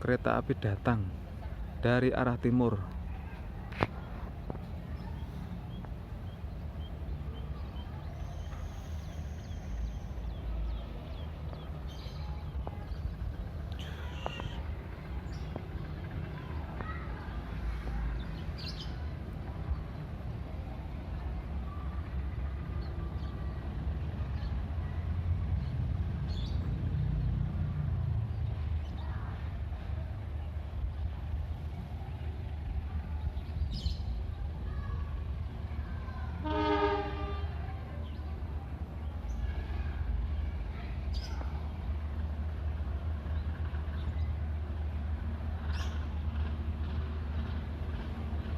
Kereta api datang dari arah timur.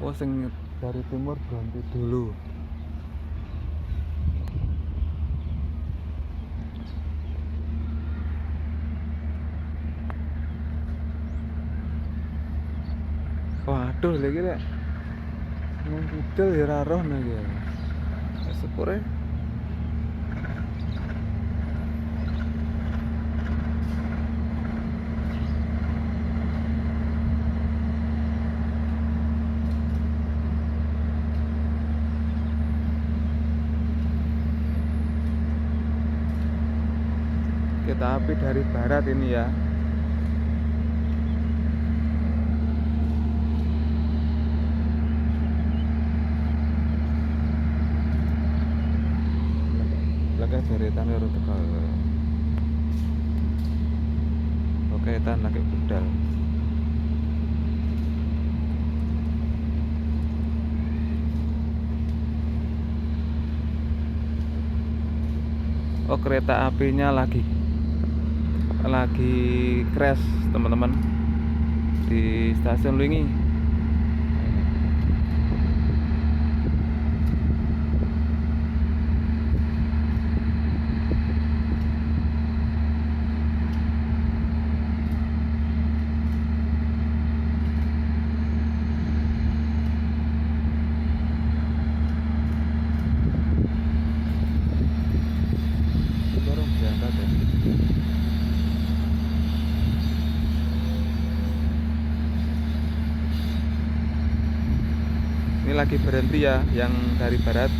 Oh, sing dari timur berhenti dulu. Waduh, lagi lek nang kidul ya ora roh nang ya. Sepure. Kereta api dari barat ini ya. Lagi jeritan karo Tegal. Oke, tan lagi budal. Oh, kereta apinya lagi crash teman-teman di stasiun Lingi. Baru berangkat ya. Ini lagi berhenti ya, yang dari barat.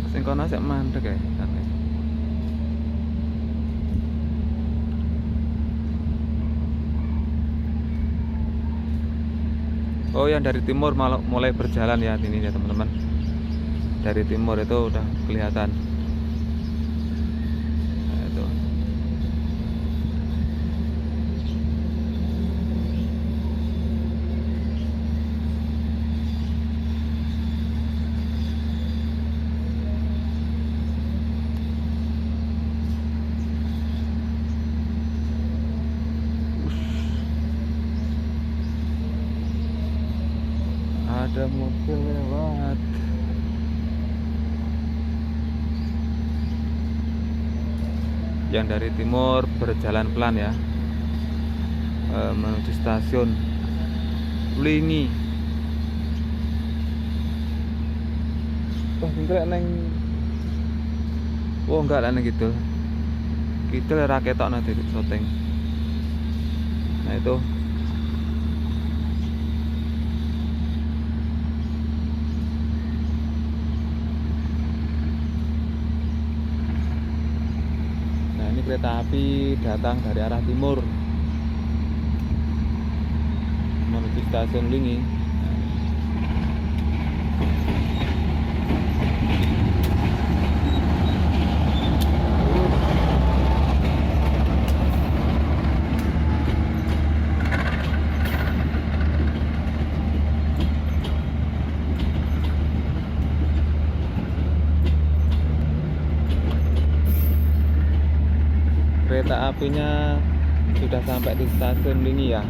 Sing kono sik mandek ya. Oh, yang dari timur mulai berjalan ya ini ya teman-teman. Dari timur itu udah kelihatan. Nah, itu. Ada mobil lewat. Yang dari timur berjalan pelan ya, menuju stasiun Lingi. Wah, tinggal neng. Oh, enggak lah neng gitu. Kita raketok nanti syuting. Nah itu. Ini kereta api datang dari arah timur menuju stasiun Lingi. Kereta apinya sudah sampai di stasiun Lingi ya.